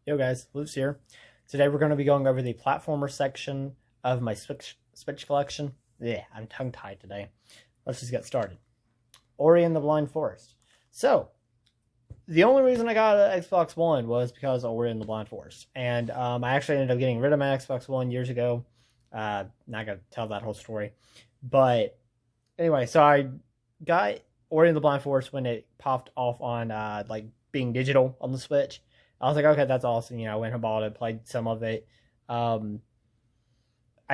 Yo guys, Luke's here. Today we're going to be going over the platformer section of my Switch collection. Yeah, I'm tongue-tied today. Let's just get started. Ori and the Blind Forest. So, the only reason I got an Xbox One was because of Ori and the Blind Forest. And I actually ended up getting rid of my Xbox One years ago. Not going to tell that whole story. But, anyway, so I got Ori and the Blind Forest when it popped off on, being digital on the Switch. I was like, okay, that's awesome. I went and bought it, played some of it. I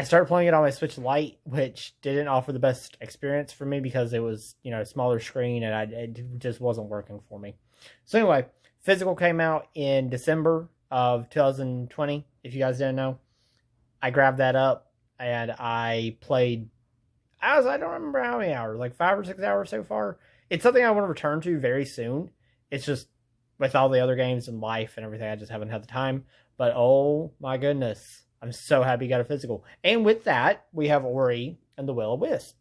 started playing it on my Switch Lite, which didn't offer the best experience for me because it was, a smaller screen and it just wasn't working for me. So anyway, physical came out in December of 2020, if you guys didn't know. I grabbed that up and I played, I don't remember how many hours, like 5 or 6 hours so far. It's something I want to return to very soon. It's just, with all the other games and life and everything, I just haven't had the time. But oh my goodness, I'm so happy you got a physical. And with that, we have Ori and the Will-O-Wisp.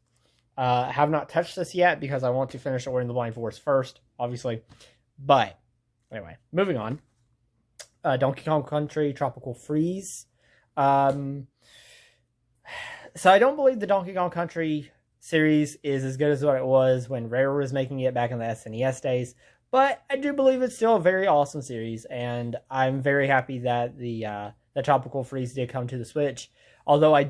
Have not touched this yet because I want to finish Ori and the Blind Forest first, obviously. But anyway, moving on. Donkey Kong Country Tropical Freeze. So I don't believe the Donkey Kong Country series is as good as what it was when Rare was making it back in the SNES days. But I do believe it's still a very awesome series, and I'm very happy that the Tropical Freeze did come to the Switch. Although I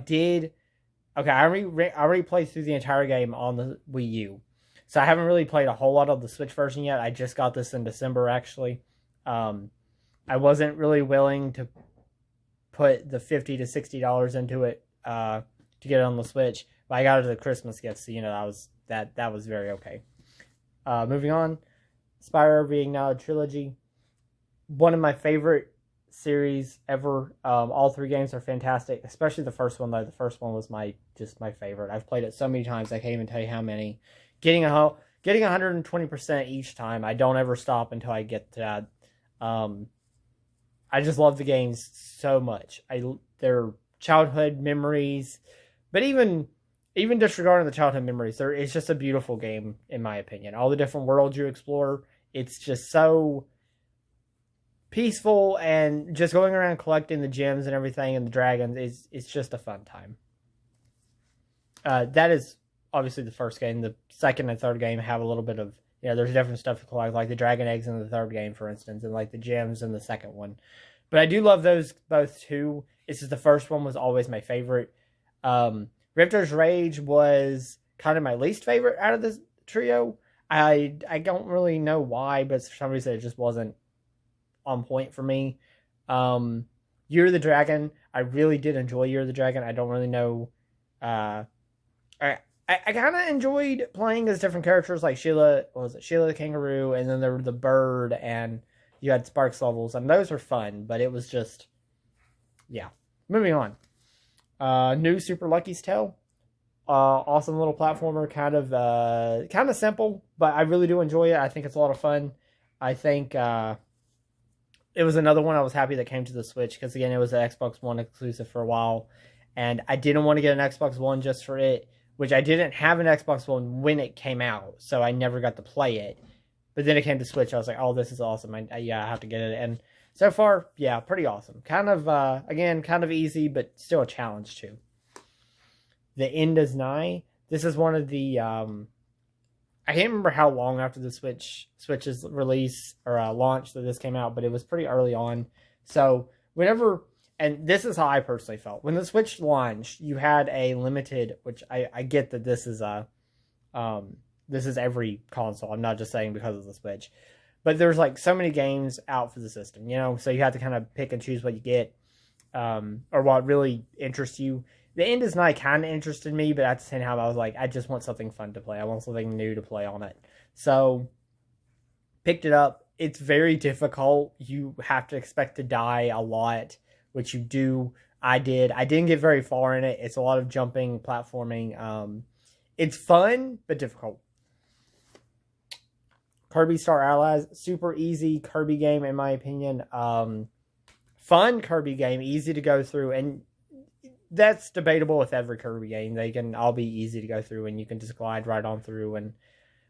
already played through the entire game on the Wii U, so I haven't really played a whole lot of the Switch version yet. I just got this in December, actually. I wasn't really willing to put the $50 to $60 into it to get it on the Switch, but I got it as a Christmas gift, so that was very okay. Moving on. Spyro Reignited Trilogy, one of my favorite series ever. All three games are fantastic, especially the first one though. The first one was my favorite. I've played it so many times I can't even tell you how many. Getting 120% each time. I don't ever stop until I get to that. I just love the games so much. They're childhood memories, but even disregarding the childhood memories, it's just a beautiful game, in my opinion. All the different worlds you explore, it's just so peaceful, and just going around collecting the gems and everything and the dragons it's just a fun time. That is obviously the first game. The second and third game have a little bit of, there's different stuff to collect, like the dragon eggs in the third game, for instance, and like the gems in the second one. But I do love those both too. It's just the first one was always my favorite. Riptor's Rage was kind of my least favorite out of this trio. I don't really know why, but for some reason it just wasn't on point for me. Year of the Dragon, I really did enjoy Year of the Dragon. I don't really know. I kind of enjoyed playing as different characters, like Sheila the Kangaroo, and then there were the bird, and you had Sparks levels, and those were fun, but it was just, yeah. Moving on. New Super Lucky's Tale. Awesome little platformer, kind of simple, but I really do enjoy it. I think it's a lot of fun. I think it was another one I was happy that came to the Switch, because again, it was an Xbox One exclusive for a while, and I didn't want to get an Xbox One just for it, which I didn't have an Xbox One when it came out, so I never got to play it. But then it came to Switch, I was like, oh, this is awesome. I have to get it. And so far, yeah, pretty awesome. Kind of easy, but still a challenge too. The End is Nigh. This is one of the, I can't remember how long after the Switch's release or launch that this came out, but it was pretty early on. So and this is how I personally felt. When the Switch launched, you had a limited, which I get that this is every console. I'm not just saying because of the Switch. But there's like so many games out for the system, so you have to kind of pick and choose what you get, or what really interests you. The End is Nigh kind of interested me, but at the same time, I was like, I just want something fun to play. I want something new to play on it. So, picked it up. It's very difficult. You have to expect to die a lot, which you do. I did. I didn't get very far in it. It's a lot of jumping, platforming. It's fun, but difficult. Kirby Star Allies, super easy Kirby game in my opinion. Fun Kirby game, easy to go through, and that's debatable with every Kirby game. They can all be easy to go through, and you can just glide right on through.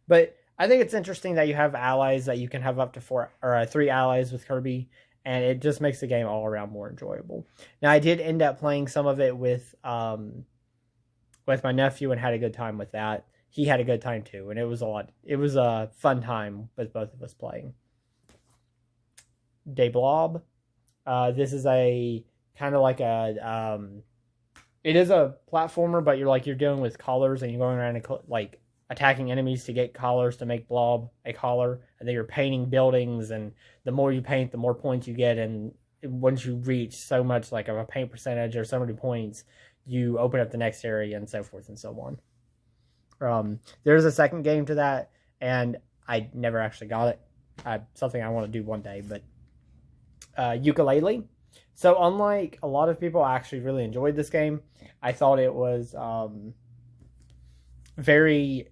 But I think it's interesting that you have allies, that you can have up to 3 allies with Kirby, and it just makes the game all around more enjoyable. Now, I did end up playing some of it with my nephew and had a good time with that. He had a good time too, and it was a fun time with both of us playing. De Blob. This is a kind of like a it is a platformer, but you're dealing with collars and you're going around and like attacking enemies to get collars to make Blob a collar, and then you're painting buildings, and the more you paint, the more points you get, and once you reach so much like of a paint percentage or so many points, you open up the next area and so forth and so on. There's a second game to that, and I never actually got it. Something I want to do one day, but Ukulele. So unlike a lot of people, I actually really enjoyed this game. I thought it was very...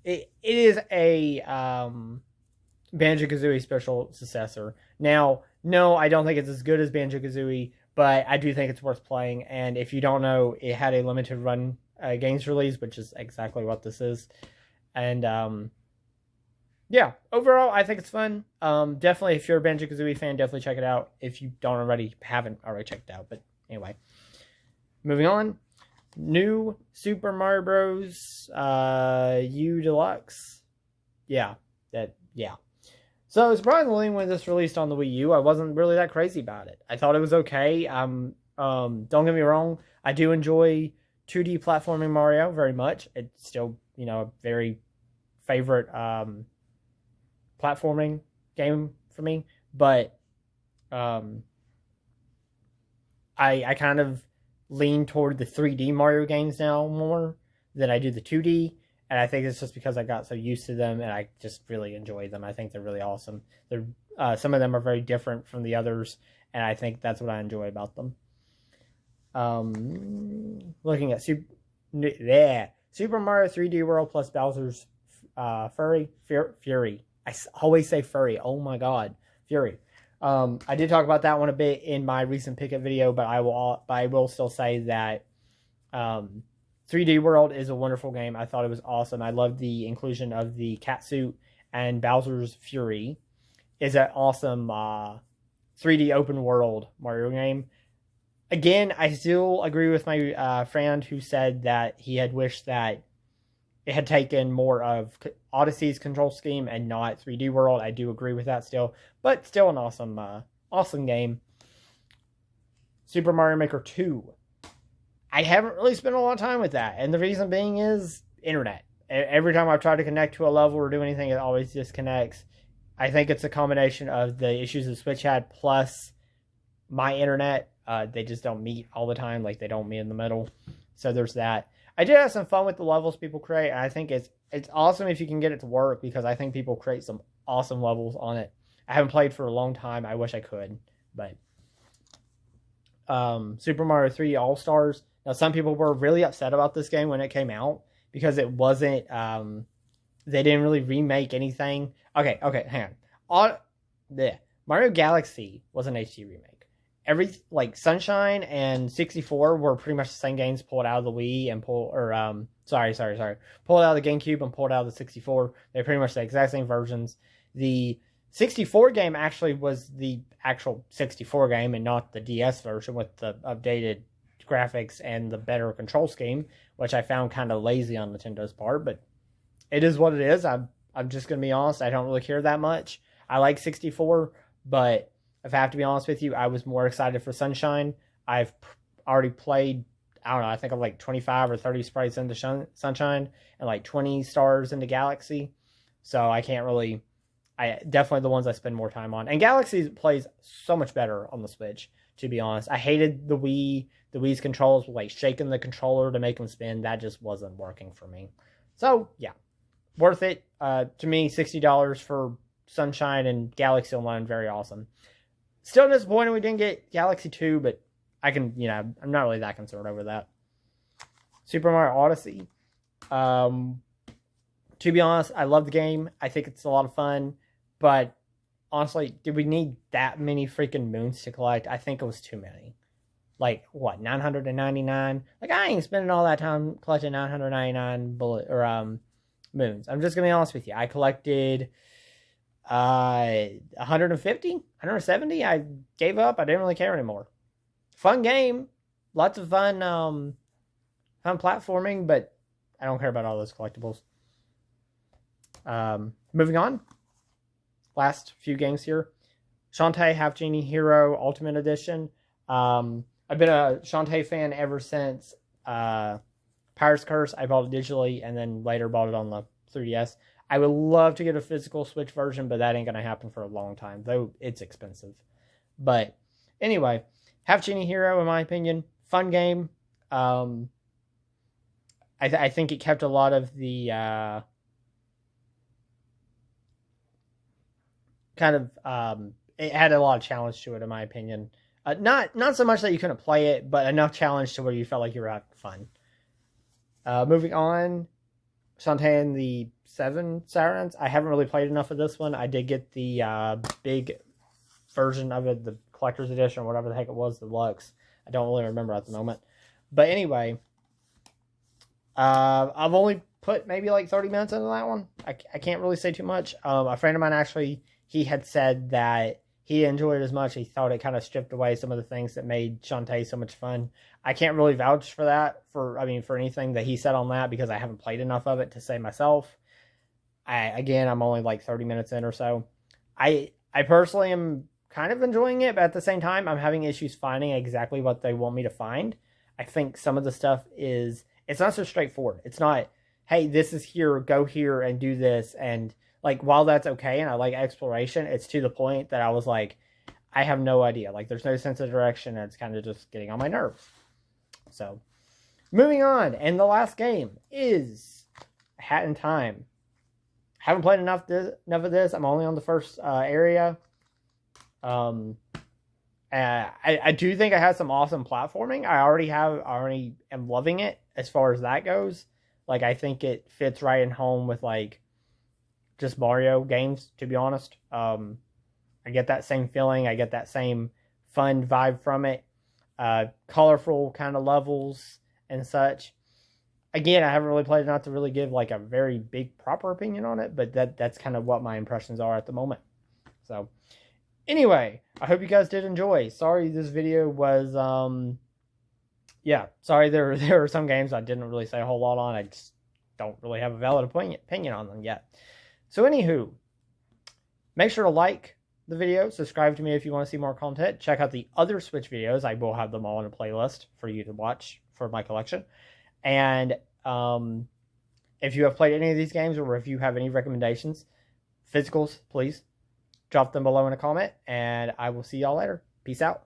It is a Banjo-Kazooie special successor. Now, no, I don't think it's as good as Banjo-Kazooie, but I do think it's worth playing. And if you don't know, it had a limited run games release, which is exactly what this is. And yeah, overall, I think it's fun. Definitely, if you're a Banjo-Kazooie fan, definitely check it out. If you haven't already checked it out. But anyway, moving on. New Super Mario Bros. U Deluxe. Yeah. So surprisingly, when this released on the Wii U, I wasn't really that crazy about it. I thought it was okay. Don't get me wrong. I do enjoy 2D platforming Mario very much. It's still, a very favorite platforming game for me. But I kind of lean toward the 3D Mario games now more than I do the 2D. And I think it's just because I got so used to them and I just really enjoy them. I think they're really awesome. They're some of them are very different from the others, and I think that's what I enjoy about them. Looking at Super Mario 3D World plus Bowser's Fury. I always say Furry. Oh my god, Fury. I did talk about that one a bit in my recent Pick It video, but I will still say that 3D World is a wonderful game. I thought it was awesome. I loved the inclusion of the cat suit, and Bowser's Fury is an awesome 3D open world Mario game. Again, I still agree with my friend who said that he had wished that it had taken more of Odyssey's control scheme and not 3D World. I do agree with that still, but still an awesome game. Super Mario Maker 2. I haven't really spent a lot of time with that, and the reason being is internet. Every time I've tried to connect to a level or do anything, it always disconnects. I think it's a combination of the issues the Switch had plus my internet. They just don't meet all the time, like they don't meet in the middle. So there's that. I did have some fun with the levels people create, and I think it's awesome if you can get it to work, because I think people create some awesome levels on it. I haven't played for a long time. I wish I could, but Super Mario 3D All-Stars. Now, some people were really upset about this game when it came out because it wasn't, they didn't really remake anything. Okay, hang on. Mario Galaxy was an HD remake. Sunshine and 64 were pretty much the same games pulled out of the Wii and pulled out of the GameCube and pulled out of the 64. They're pretty much the exact same versions. The 64 game actually was the actual 64 game and not the DS version with the updated graphics and the better control scheme, which I found kind of lazy on Nintendo's part, but it is what it is. I'm just going to be honest. I don't really care that much. I like 64, but if I have to be honest with you, I was more excited for Sunshine. I've already played, I don't know, I think I'm like 25 or 30 sprites into Sunshine and like 20 stars into Galaxy. So I can't really, definitely the ones I spend more time on. And Galaxy plays so much better on the Switch, to be honest. I hated the Wii's controls, like shaking the controller to make them spin. That just wasn't working for me. So yeah, worth it. To me, $60 for Sunshine and Galaxy Online, very awesome. Still disappointed we didn't get Galaxy 2, but I'm not really that concerned over that. Super Mario Odyssey. To be honest, I love the game. I think it's a lot of fun, but honestly, did we need that many freaking moons to collect? I think it was too many. Like, what, 999? Like, I ain't spending all that time collecting 999 moons. I'm just going to be honest with you. I collected 150, 170. I gave up. I didn't really care anymore. Fun game, lots of fun, fun platforming, but I don't care about all those collectibles. Moving on. Last few games here. Shantae Half Genie Hero Ultimate Edition. I've been a Shantae fan ever since Pirate's Curse. I bought it digitally and then later bought it on the 3DS. I would love to get a physical Switch version, but that ain't going to happen for a long time, though it's expensive. But anyway, Half Genie Hero, in my opinion, fun game. I think it kept a lot of the it had a lot of challenge to it, in my opinion. Not so much that you couldn't play it, but enough challenge to where you felt like you were having fun. Moving on, Shantae and the 7 Sirens. I haven't really played enough of this one. I did get the big version of it, the collector's edition or whatever the heck it was, the deluxe. I don't really remember at the moment. But anyway, I've only put maybe like 30 minutes into that one. I can't really say too much. A friend of mine actually, he had said that he enjoyed it as much. He thought it kind of stripped away some of the things that made Shantae so much fun. I can't really vouch for that, for anything that he said on that, because I haven't played enough of it to say myself. I'm only like 30 minutes in or so. I personally am kind of enjoying it, but at the same time, I'm having issues finding exactly what they want me to find. I think some of the stuff it's not so straightforward. It's not, hey, this is here, go here and do this. And like, while that's okay, and I like exploration, it's to the point that I was like, I have no idea. Like, there's no sense of direction, and it's kind of just getting on my nerves. So, moving on, and the last game is Hat in Time. Haven't played enough of this. I'm only on the first area. I do think I have some awesome platforming. I already am loving it as far as that goes. Like, I think it fits right in home with like just Mario games, to be honest. I get that same feeling. I get that same fun vibe from it. Colorful kind of levels and such. Again, I haven't really played enough to really give like a very big proper opinion on it, but that's kind of what my impressions are at the moment. So anyway, I hope you guys did enjoy. Sorry this video was sorry there are some games I didn't really say a whole lot on. I just don't really have a valid opinion on them yet. So anywho, make sure to like the video, subscribe to me if you want to see more content. Check out the other Switch videos. I will have them all in a playlist for you to watch for my collection. And if you have played any of these games, or if you have any recommendations, physicals, please drop them below in a comment, and I will see y'all later. Peace out.